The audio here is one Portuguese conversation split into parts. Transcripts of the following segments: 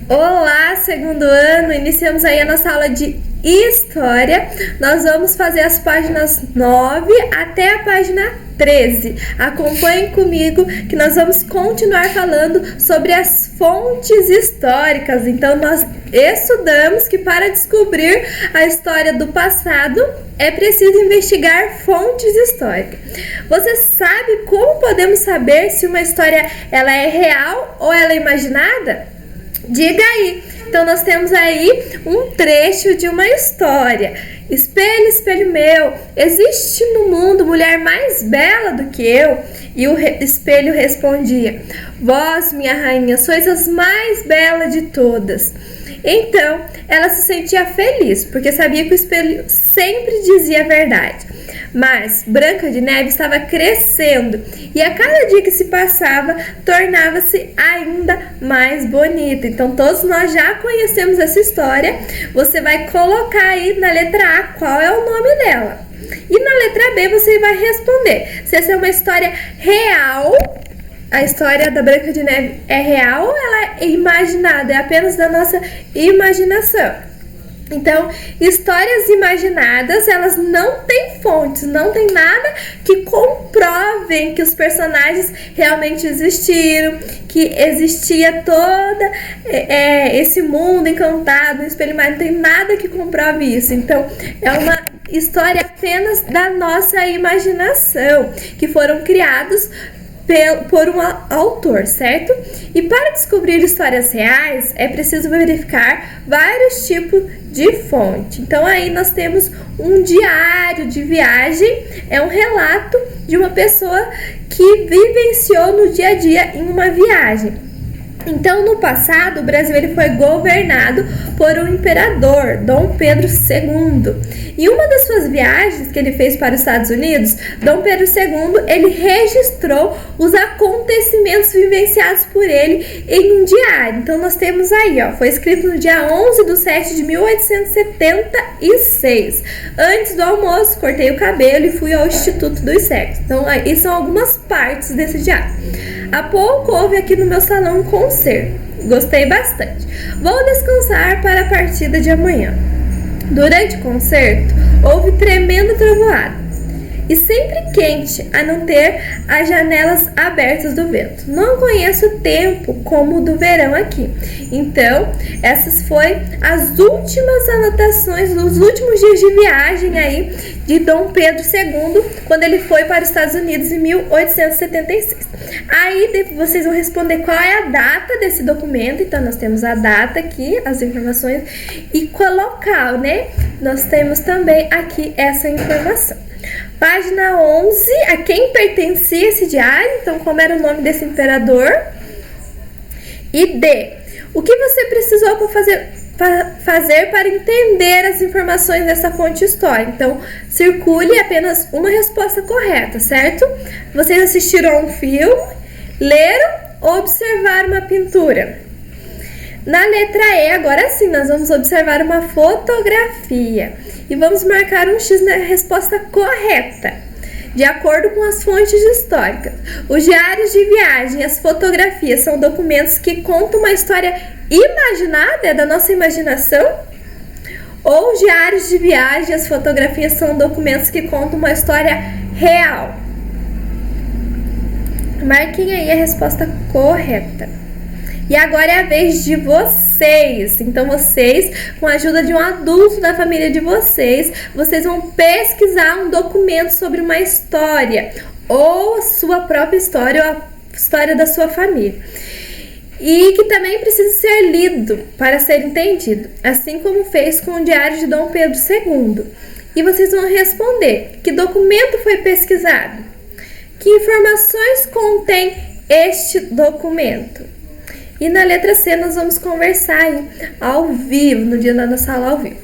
Olá, segundo ano, iniciamos aí a nossa aula de História. Nós vamos fazer as páginas 9 até a página 13. Acompanhem comigo que nós vamos continuar falando sobre as fontes históricas. Então, nós estudamos que para descobrir a história do passado é preciso investigar fontes históricas. Você sabe como podemos saber se uma história ela é real ou ela é imaginada? Diga aí. Então nós temos aí um trecho de uma história. Espelho, espelho meu, existe no mundo mulher mais bela do que eu? E o espelho respondia: vós, minha rainha, sois as mais belas de todas. Então ela se sentia feliz, porque sabia que o espelho sempre dizia a verdade. Mas Branca de Neve estava crescendo e a cada dia que se passava tornava-se ainda mais bonita. Então todos nós já conhecemos essa história. Você vai colocar aí na letra A qual é o nome dela. E na letra B você vai responder se essa é uma história real. A história da Branca de Neve é real ou ela é imaginada? É apenas da nossa imaginação. Então, histórias imaginadas, elas não têm fontes, não tem nada que comprovem que os personagens realmente existiram, que existia todo esse mundo encantado, no espelho mágico, não tem nada que comprove isso. Então, é uma história apenas da nossa imaginação, que foram criados por um autor, certo? E para descobrir histórias reais, é preciso verificar vários tipos de fonte. Então aí nós temos um diário de viagem, é um relato de uma pessoa que vivenciou no dia a dia em uma viagem. Então, no passado, o Brasil ele foi governado por um imperador, Dom Pedro II. E uma das suas viagens que ele fez para os Estados Unidos, Dom Pedro II, ele registrou os acontecimentos vivenciados por ele em um diário. Então, nós temos aí, foi escrito no dia 11/7/1876. Antes do almoço, cortei o cabelo e fui ao Instituto dos Cegos. Então, aí são algumas partes desse diário. Há pouco houve aqui no meu salão um concerto. Gostei bastante. Vou descansar para a partida de amanhã. Durante o concerto, houve tremenda trovoada. E sempre quente, a não ter as janelas abertas do vento. Não conheço o tempo como o do verão aqui. Então, essas foram as últimas anotações dos últimos dias de viagem aí de Dom Pedro II, quando ele foi para os Estados Unidos em 1876. Aí vocês vão responder qual é a data desse documento. Então, nós temos a data aqui, as informações, e qual local, né? Nós temos também aqui essa informação. Página 11, a quem pertencia esse diário, então como era o nome desse imperador. E D, o que você precisou fazer para entender as informações dessa fonte histórica? Então, circule apenas uma resposta correta, certo? Vocês assistiram a um filme, leram ou observaram uma pintura? Na letra E, agora sim, nós vamos observar uma fotografia e vamos marcar um X na resposta correta, de acordo com as fontes históricas. Os diários de viagem e as fotografias são documentos que contam uma história imaginada, da nossa imaginação? Ou os diários de viagem e as fotografias são documentos que contam uma história real? Marquem aí a resposta correta. E agora é a vez de vocês. Então vocês, com a ajuda de um adulto da família de vocês, vocês vão pesquisar um documento sobre uma história, ou a sua própria história, ou a história da sua família. E que também precisa ser lido para ser entendido, assim como fez com o diário de Dom Pedro II. E vocês vão responder: que documento foi pesquisado? Que informações contém este documento? E na letra C nós vamos conversar aí, ao vivo, no dia da nossa aula ao vivo.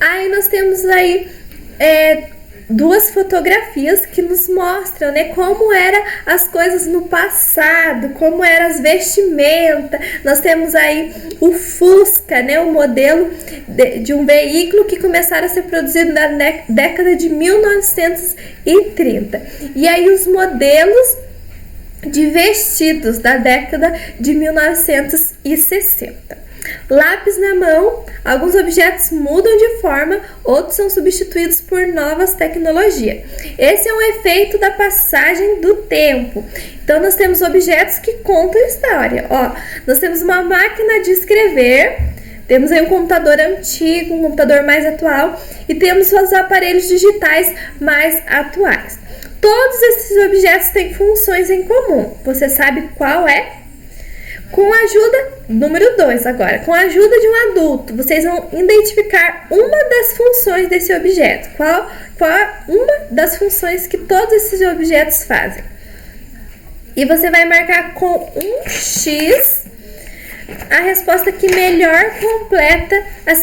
Aí nós temos aí duas fotografias que nos mostram, né, como eram as coisas no passado, como eram as vestimentas. Nós temos aí o Fusca, né, o modelo de um veículo que começaram a ser produzido na década de 1930. E aí os modelos de vestidos da década de 1960. Lápis na mão, alguns objetos mudam de forma, outros são substituídos por novas tecnologias. Esse é um efeito da passagem do tempo. Então, nós temos objetos que contam história. Ó, nós temos uma máquina de escrever, temos aí um computador antigo, um computador mais atual e temos os aparelhos digitais mais atuais. Todos esses objetos têm funções em comum. Você sabe qual é? Com a ajuda, número 2 agora, com a ajuda de um adulto, vocês vão identificar uma das funções desse objeto. Qual uma das funções que todos esses objetos fazem? E você vai marcar com um X a resposta que melhor completa a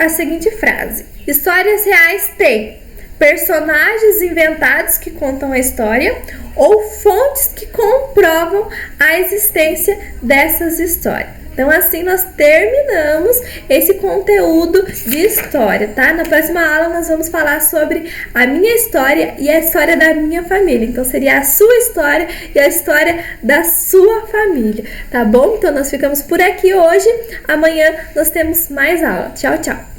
seguinte frase. Histórias reais têm personagens inventados que contam a história ou fontes que comprovam a existência dessas histórias. Então, assim nós terminamos esse conteúdo de história, tá? Na próxima aula nós vamos falar sobre a minha história e a história da minha família. Então, seria a sua história e a história da sua família, tá bom? Então, nós ficamos por aqui hoje. Amanhã nós temos mais aula. Tchau, tchau!